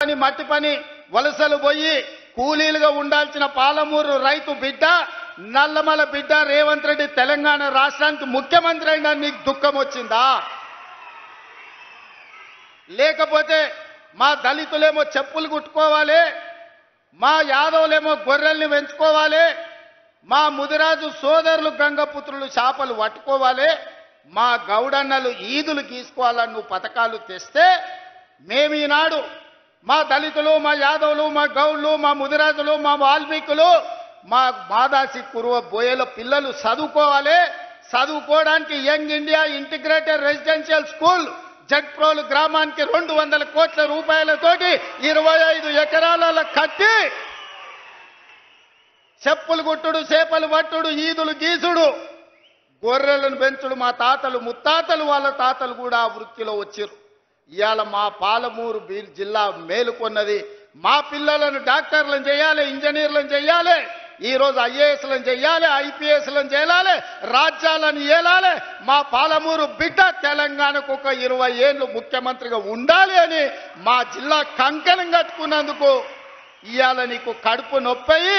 మట్టి పని వలసలు పోయి కూలీలుగా ఉండాల్సిన పాలమూరు రైతు బిడ్డ నల్లమల బిడ్డ రేవంత్ రెడ్డి తెలంగాణ రాష్ట్రానికి ముఖ్యమంత్రి అయినా నీకు దుఃఖం వచ్చిందా? లేకపోతే మా దళితులేమో చెప్పులు కుట్టుకోవాలి, మా యాదవులేమో గొర్రెల్ని పెంచుకోవాలి, మా ముదిరాజు సోదరులు గంగపుత్రులు చేపలు పట్టుకోవాలి, మా గౌడన్నలు ఈదులు గీసుకోవాలని నువ్వు పథకాలు తెస్తే మేము ఈనాడు మా దళితులు, మా యాదవులు, మా గౌళ్ళు, మా ముదిరాజులు, మా వాల్మీకులు, మా మాదాసి కురువ బోయల పిల్లలు చదువుకోవాలి. చదువుకోవడానికి young India integrated residential school Jadprolu గ్రామానికి 200 కోట్ల రూపాయలతోటి 25 ఎకరాల కట్టి చెప్పులు గుట్టుడు, చేపలు పట్టుడు, ఈదులు గీసుడు, గొర్రెలను పెంచుడు మా తాతలు ముత్తాతలు వాళ్ళ తాతలు కూడా ఆ వృత్తిలో వచ్చారు. ఇవాళ మా పాలమూరు జిల్లా మేలుకొన్నది. మా పిల్లలను డాక్టర్లను చేయాలి, ఇంజనీర్లను చేయాలి, ఈరోజు ఐఏఎస్లను చేయాలి, ఐపీఎస్లను చేయాలి, రాజ్యాలను ఏలాలి. మా పాలమూరు బిడ్డ తెలంగాణకు ఒక 20 ఏళ్ళు ముఖ్యమంత్రిగా ఉండాలి అని మా జిల్లా కంకణం కట్టుకున్నందుకు ఇవాళ నీకు కడుపు నొప్పయి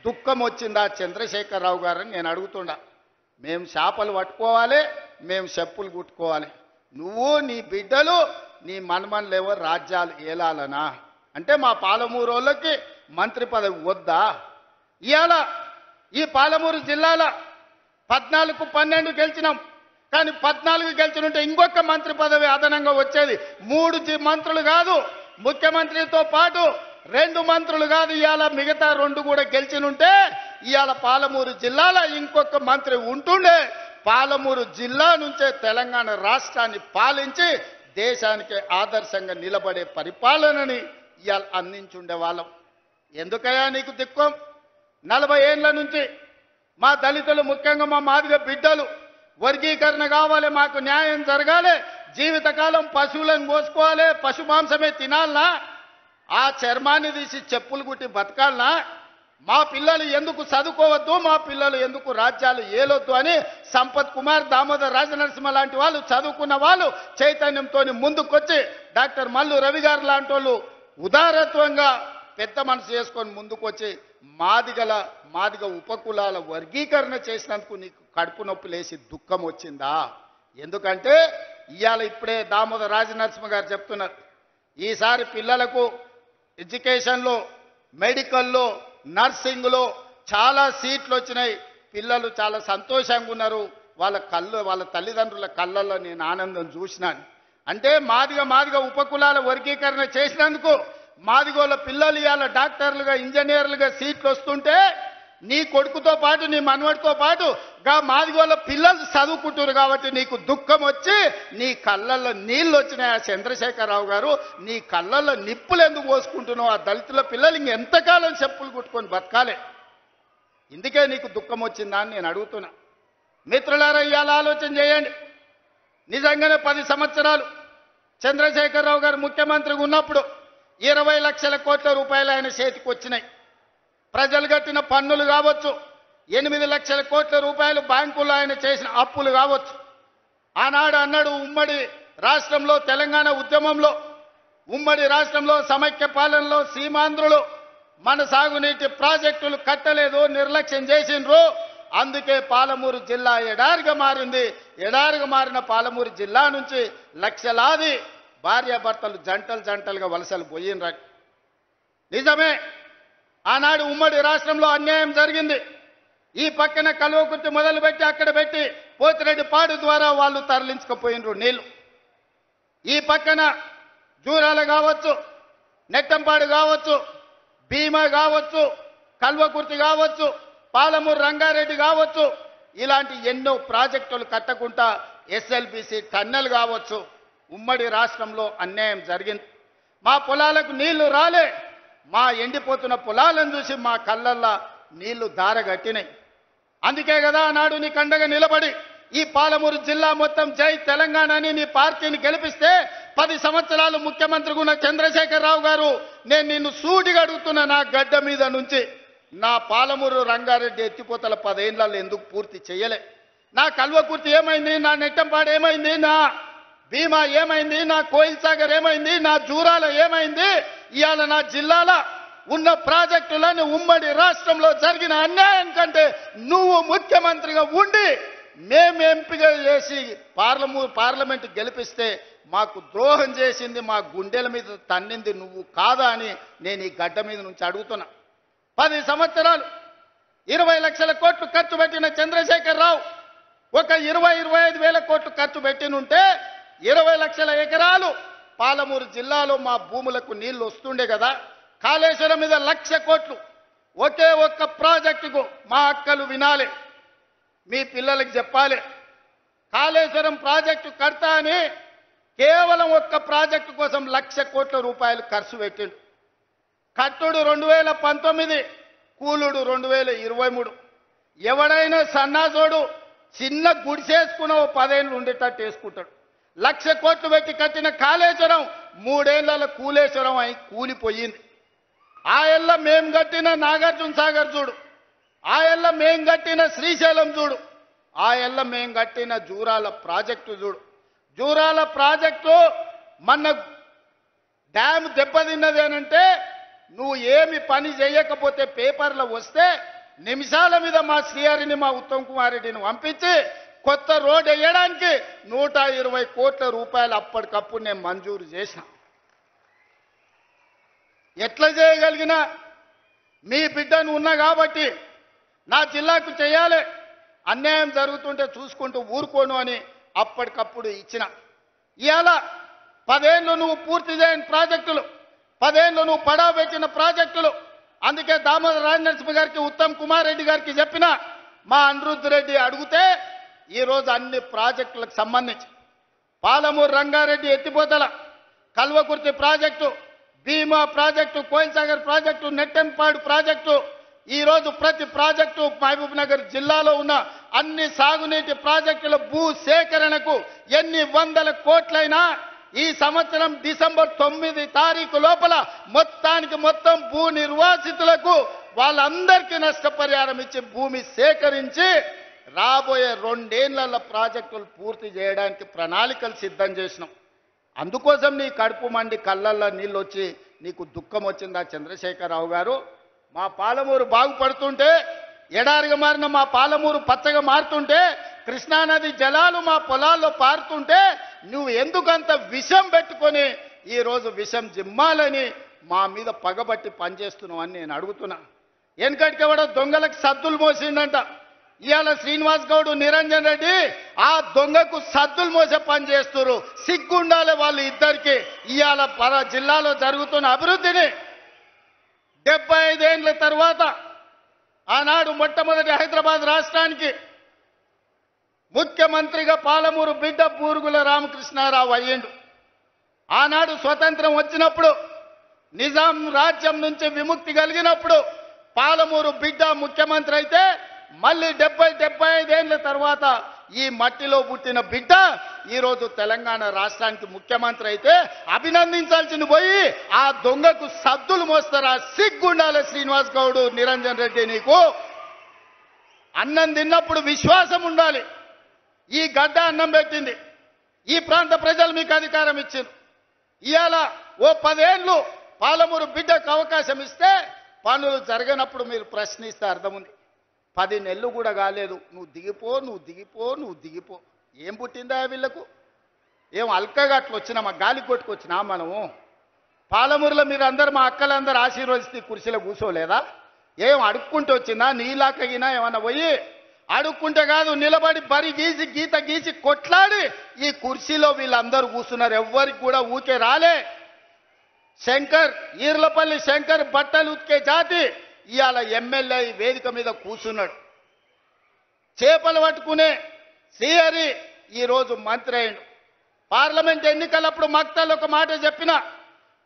దుఃఖం వచ్చిందా చంద్రశేఖరరావు గారని నేను అడుగుతున్నా. మేము చేపలు పట్టుకోవాలి, మేము చెప్పులు కుట్టుకోవాలి, నువ్వు నీ బిడ్డలు నీ మనమన్లేవో రాజ్యాలు ఏలాలనా? అంటే మా పాలమూరు వాళ్ళకి మంత్రి పదవి వద్దా? ఇవాళ ఈ పాలమూరు జిల్లాల 14-12 గెలిచినాం, కానీ 14 గెలిచినుంటే ఇంకొక మంత్రి పదవి అదనంగా వచ్చేది. 3 మంత్రులు కాదు, ముఖ్యమంత్రితో పాటు 2 మంత్రులు కాదు, ఇవాళ మిగతా 2 కూడా గెలిచినుంటే ఇవాళ పాలమూరు జిల్లాలో ఇంకొక మంత్రి ఉంటుండే. పాలమూరు జిల్లా నుంచే తెలంగాణ రాష్ట్రాన్ని పాలించి దేశానికి ఆదర్శంగా నిలబడే పరిపాలనని ఇవాళ అందించుండే వాళ్ళం. ఎందుకయ్యా నీకు దిక్కం? 40 ఏళ్ల నుంచి మా దళితులు, ముఖ్యంగా మా మాదిగ బిడ్డలు వర్గీకరణ కావాలి, మాకు న్యాయం జరగాలి, జీవితకాలం పశువులను కోసుకోవాలి, పశు మాంసమే తినాలనా? ఆ చర్మాన్ని తీసి చెప్పులు కుట్టి బతకాలనా? మా పిల్లలు ఎందుకు చదువుకోవద్దు, మా పిల్లలు ఎందుకు రాజ్యాలు ఏలొద్దు అని సంపత్ కుమార్, దామోదర్ రాజనరసింహ లాంటి వాళ్ళు, చదువుకున్న వాళ్ళు చైతన్యంతో ముందుకొచ్చి డాక్టర్ మల్లు రవి గారు లాంటి వాళ్ళు ఉదారత్వంగా పెద్ద మనసు చేసుకొని ముందుకొచ్చి మాదిగ ఉపకులాల వర్గీకరణ చేసినందుకు నీకు కడుపు నొప్పి లేసి దుఃఖం వచ్చిందా? ఎందుకంటే ఇవాళ ఇప్పుడే దామోదర్ రాజనరసింహ గారు చెప్తున్నారు, ఈసారి పిల్లలకు ఎడ్యుకేషన్లో, మెడికల్లో, నర్సింగ్లో చాలా సీట్లు వచ్చినాయి. పిల్లలు చాలా సంతోషంగా ఉన్నారు. వాళ్ళ తల్లిదండ్రుల కళ్ళల్లో నేను ఆనందం చూసినాను. అంటే మాదిగ ఉపకులాల వర్గీకరణ చేసినందుకు మాదిగోళ్ళ పిల్లలు ఇవాళ డాక్టర్లుగా, ఇంజనీర్లుగా సీట్లు వస్తుంటే నీ కొడుకుతో పాటు, నీ మనవడితో పాటు మాదిగోళ్ళ పిల్లలు చదువుకుంటారు కాబట్టి నీకు దుఃఖం వచ్చి నీ కళ్ళల్లో నీళ్ళు వచ్చినాయి. చంద్రశేఖరరావు గారు, నీ కళ్ళల్లో నిప్పులు ఎందుకు పోసుకుంటున్నావు? ఆ దళితుల పిల్లలు ఇంకెంతకాలం చెప్పులు కుట్టుకొని బతకాలి? ఇందుకే నీకు దుఃఖం వచ్చిందా అని నేను అడుగుతున్నా. మిత్రులారా, ఇవాళ ఆలోచన చేయండి. నిజంగానే 10 సంవత్సరాలు చంద్రశేఖరరావు గారు ముఖ్యమంత్రిగా ఉన్నప్పుడు 20 లక్షల కోట్ల రూపాయలు ఆయన చేతికి వచ్చినాయి. ప్రజలు కట్టిన పన్నులు కావచ్చు, 8 లక్షల కోట్ల రూపాయలు బ్యాంకుల్లో ఆయన చేసిన అప్పులు కావచ్చు. ఆనాడు అన్నాడు, ఉమ్మడి రాష్ట్రంలో తెలంగాణ ఉద్యమంలో, ఉమ్మడి రాష్ట్రంలో సమైక్య పాలనలో సీమాంధ్రులు మన సాగునీటి ప్రాజెక్టులు కట్టలేదు, నిర్లక్ష్యం చేసిండ్రు, అందుకే పాలమూరు జిల్లా ఎడారిగా మారింది. ఎడారిగా మారిన పాలమూరు జిల్లా నుంచి లక్షలాది భార్యాభర్తలు జంటలుగా వలసలు పోయినరా? నిజమే, ఆనాడు ఉమ్మడి రాష్ట్రంలో అన్యాయం జరిగింది. ఈ పక్కన కల్వకుర్తి మొదలుపెట్టి అక్కడ పెట్టి పోతిరెడ్డిపాడు ద్వారా వాళ్ళు తరలించకపోయినరు నీళ్లు. ఈ పక్కన జూరాల కావచ్చు, నెట్టంపాడు కావచ్చు, భీమా కావచ్చు, కల్వకుర్తి కావచ్చు, పాలమూరు రంగారెడ్డి కావచ్చు, ఇలాంటి ఎన్నో ప్రాజెక్టులు కట్టకుండా ఎస్ఎల్బిసి టన్నెల్ కావచ్చు, ఉమ్మడి రాష్ట్రంలో అన్యాయం జరిగింది. మా పొలాలకు నీళ్లు రాలే. మా ఎండిపోతున్న పొలాలను చూసి మా కళ్ళల్లో నీళ్లు దారగట్టినాయి. అందుకే కదా నాడు నీ కండగా నిలబడి ఈ పాలమూరు జిల్లా మొత్తం జై తెలంగాణ అని నీ పార్టీని గెలిపిస్తే 10 సంవత్సరాలు ముఖ్యమంత్రిగా ఉన్న చంద్రశేఖరరావు గారు, నేను నిన్ను సూటిగా అడుగుతున్నా, నా గడ్డ మీద నుంచి నా పాలమూరు రంగారెడ్డి ఎత్తిపోతల 10 ఏళ్లలో ఎందుకు పూర్తి చేయలే? నా కల్వకుర్తి ఏమైంది? నా నెట్టంపాడు ఏమైంది? నా భీమా ఏమైంది, నా కోయిల్ సాగర్ ఏమైంది, నా జూరాల ఏమైంది, ఇవాళ నా జిల్లాల ఉన్న ప్రాజెక్టులను ఉమ్మడి రాష్ట్రంలో జరిగిన అన్యాయం కంటే నువ్వు ముఖ్యమంత్రిగా ఉండి మేము ఎంపిక చేసి పార్లమెంట్ గెలిపిస్తే మాకు ద్రోహం చేసింది, మా గుండెల మీద తన్నింది నువ్వు కాదా అని నేను ఈ గడ్డ మీద నుంచి అడుగుతున్నా. 10 సంవత్సరాలు 20 లక్షల కోట్లు ఖర్చు పెట్టిన చంద్రశేఖర్ రావు ఒక 20-25 వేల కోట్లు ఖర్చు పెట్టినుంటే 20 లక్షల ఎకరాలు పాలమూరు జిల్లాలో మా భూములకు నీళ్లు వస్తుండే కదా. కాళేశ్వరం మీద 1,00,000 కోట్లు ఒకే ఒక్క ప్రాజెక్టుకు మా అక్కలు వినాలి, మీ పిల్లలకు చెప్పాలి. కాళేశ్వరం ప్రాజెక్టు కడతా అని కేవలం ఒక్క ప్రాజెక్టు కోసం 1,00,000 కోట్ల రూపాయలు ఖర్చు పెట్టిండు. కట్టుడు 2019, కూలుడు 2023. ఎవడైనా సన్నాసోడు చిన్న గుడిసేసుకున్న 10 ఏళ్ళు ఉండేటట్టు వేసుకుంటాడు. 1,00,000 కోట్లు పెట్టి కట్టిన కాళేశ్వరం 3 ఏళ్ల కూలేశ్వరం అయి కూలిపోయింది. ఆ ఏళ్ళ మేం కట్టిన నాగార్జున సాగర్ చూడు, ఆ ఏళ్ళ మేం కట్టిన శ్రీశైలం చూడు, ఆ ఏళ్ళ మేం కట్టిన జూరాల ప్రాజెక్టు చూడు. జూరాల ప్రాజెక్టు మన డ్యామ్ దెబ్బతిన్నది అనంటే నువ్వు ఏమి పని చేయకపోతే పేపర్లో వస్తే నిమిషాల మీద మా శ్రీహరిని, మా ఉత్తమ్ కుమార్ రెడ్డిని పంపించి కొత్త రోడ్ వేయడానికి 120 కోట్ల రూపాయలు అప్పటికప్పుడు నేను మంజూరు చేసిన. ఎట్లా చేయగలిగినా మీ బిడ్డను ఉన్నా కాబట్టి నా జిల్లాకు చేయాలి, అన్యాయం జరుగుతుంటే చూసుకుంటూ ఊరుకోను అని అప్పటికప్పుడు ఇచ్చిన. ఇవాళ 10 ఏళ్ళు నువ్వు పూర్తి చేయని ప్రాజెక్టులు, 10 ఏళ్ళు నువ్వు పడా పెట్టిన ప్రాజెక్టులు. అందుకే దామోదర రాజనరసింహ గారికి, ఉత్తమ్ కుమార్ రెడ్డి గారికి చెప్పిన, మా అనిరుద్ధ్ రెడ్డి అడిగితే ఈరోజు అన్ని ప్రాజెక్టులకు సంబంధించి పాలమూరు రంగారెడ్డి ఎత్తిపోతల, Kalwakurthy project, Bhima project, Koil Sagar project, Nettempadu project, ఈరోజు ప్రతి ప్రాజెక్టు మహబూబ్ నగర్ జిల్లాలో ఉన్న అన్ని సాగునీటి ప్రాజెక్టుల భూ సేకరణకు ఎన్ని వందల కోట్లైనా ఈ సంవత్సరం డిసెంబర్ 9 తారీఖు లోపల మొత్తం భూ నిర్వాసితులకు వాళ్ళందరికీ నష్టపరిహారం ఇచ్చి భూమి సేకరించి రాబోయే 2 ఏళ్ల ప్రాజెక్టులు పూర్తి చేయడానికి ప్రణాళికలు సిద్ధం చేసినాం. అందుకోసం నీ కడుపు మండి కళ్ళల్లో నీళ్ళు వచ్చి నీకు దుఃఖం వచ్చిందా చంద్రశేఖరరావు గారు? మా పాలమూరు బాగుపడుతుంటే, ఎడారిగా మారిన మా పాలమూరు పచ్చగా మారుతుంటే, కృష్ణానది జలాలు మా పొలాల్లో పారుతుంటే నువ్వు ఎందుకంత విషం పెట్టుకొని ఈరోజు విషం జిమ్మాలని మా మీద పగబట్టి పనిచేస్తున్నావు అని నేను అడుగుతున్నా. వెనకటికెవడో దొంగలకు సద్దులు మోసిండంట. ఇవాళ శ్రీనివాస్ గౌడ్, నిరంజన్ రెడ్డి ఆ దొంగకు సద్దులు మోసే పని చేస్తున్నారు. సిగ్గుండాలి వాళ్ళు ఇద్దరికి. ఇవాళ జిల్లాలో జరుగుతున్న అభివృద్ధిని 75 ఏళ్ల తర్వాత ఆనాడు మొట్టమొదటి హైదరాబాద్ రాష్ట్రానికి ముఖ్యమంత్రిగా పాలమూరు బిడ్డ బూరుగుల రామకృష్ణారావు అయ్యిండు. ఆనాడు స్వతంత్రం వచ్చినప్పుడు, నిజాం రాజ్యం నుంచి విముక్తి కలిగినప్పుడు పాలమూరు బిడ్డ ముఖ్యమంత్రి అయితే మళ్ళీ 75 ఏళ్ల తర్వాత ఈ మట్టిలో పుట్టిన బిడ్డ ఈరోజు తెలంగాణ రాష్ట్రానికి ముఖ్యమంత్రి అయితే అభినందించాల్సింది పోయి ఆ దొంగకు సద్దులు మోస్తారా? సిగ్గుండాలి శ్రీనివాస్ గౌడ్, నిరంజన్ రెడ్డి. నీకు అన్నం తిన్నప్పుడు విశ్వాసం ఉండాలి. ఈ గడ్డ అన్నం పెట్టింది, ఈ ప్రాంత ప్రజలు మీకు అధికారం ఇచ్చింది. ఇవాళ ఓ 10 ఏళ్ళు పాలమూరు బిడ్డకు అవకాశం ఇస్తే పనులు జరగనప్పుడు మీరు ప్రశ్నిస్తే అర్థం ఉంది. 10 నెలలు కూడా కాలేదు, నువ్వు దిగిపో. ఏం పుట్టిందా వీళ్ళకు? ఏం అల్కగా అట్లా వచ్చినామా? గాలి కొట్టుకొచ్చినా మనము? పాలమూరులో మీరు అందరు, మా అక్కలందరూ ఆశీర్వదిస్తే కుర్చీలో కూర్చోలేదా? ఏం అడుక్కుంటూ వచ్చిందా? నీలాకగినా ఏమన్నా పోయి అడుక్కుంటే కాదు, నిలబడి బరి గీసి గీత గీసి కొట్లాడి ఈ కుర్చీలో వీళ్ళందరూ కూర్చున్నారు. ఎవ్వరికి కూడా ఊకే రాలే. శంకర్, ఈర్లపల్లి శంకర్ బట్టలు ఉతికే జాతి ఇవాళ ఎమ్మెల్యే వేదిక మీద కూర్చున్నాడు. చేపలు పట్టుకునే శ్రీహరి ఈరోజు మంత్రి అయ్యిండు. పార్లమెంట్ ఎన్నికలప్పుడు మక్తలు ఒక మాట చెప్పిన,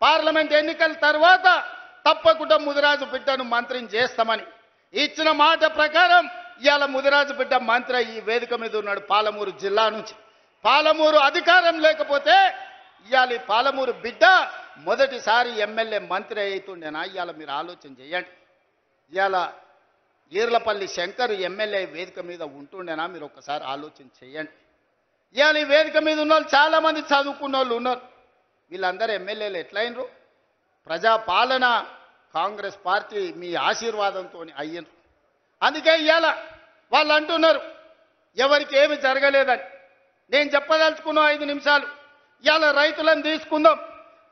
పార్లమెంట్ ఎన్నికల తర్వాత తప్పకుండా ముదిరాజు బిడ్డను మంత్రిని చేస్తామని ఇచ్చిన మాట ప్రకారం ఇవాళ ముదిరాజు బిడ్డ మంత్రి ఈ వేదిక మీద ఉన్నాడు. పాలమూరు జిల్లా నుంచి. పాలమూరు అధికారం లేకపోతే ఇవాళ ఈ పాలమూరు బిడ్డ మొదటిసారి ఎమ్మెల్యే మంత్రి అవుతుండేనా? ఇవాళ మీరు ఆలోచన చేయండి. ఇవాళ ఈర్లపల్లి శంకర్ ఎమ్మెల్యే వేదిక మీద ఉంటుండేనా? మీరు ఒక్కసారి ఆలోచన చేయండి. ఇవాళ ఈ వేదిక మీద ఉన్న వాళ్ళు చాలా మంది చదువుకున్న వాళ్ళు ఉన్నారు. వీళ్ళందరూ ఎమ్మెల్యేలు ఎట్లయినరు? ప్రజా పాలన కాంగ్రెస్ పార్టీ మీ ఆశీర్వాదంతో అయ్యిండ్రు. అందుకే ఇవాళ వాళ్ళు అంటున్నారు ఎవరికి ఏమి జరగలేదని. నేను చెప్పదలుచుకున్న 5 నిమిషాలు. ఇవాళ రైతులను తీసుకుందాం.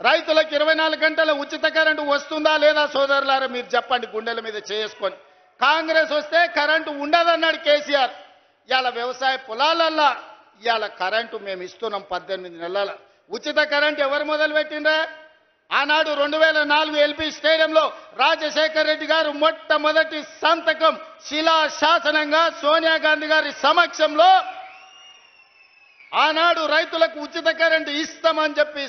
రైతులకు 24 గంటల ఉచిత కరెంటు వస్తుందా లేదా సోదరులారా మీరు చెప్పండి గుండెల మీద చేసుకొని. కాంగ్రెస్ వస్తే కరెంటు ఉండదన్నాడు కేసీఆర్. ఇవాళ వ్యవసాయ పొలాలల్లా ఇవాళ కరెంటు మేము ఇస్తున్నాం 18 నెలల ఉచిత కరెంటు. ఎవరు మొదలు పెట్టిండ్రా? ఆనాడు 2004 ఎల్పీ స్టేడియంలో రాజశేఖర్ రెడ్డి గారు మొట్టమొదటి సంతకం శిలా శాసనంగా సోనియా గాంధీ గారి సమక్షంలో ఆనాడు రైతులకు ఉచిత కరెంటు ఇస్తామని చెప్పి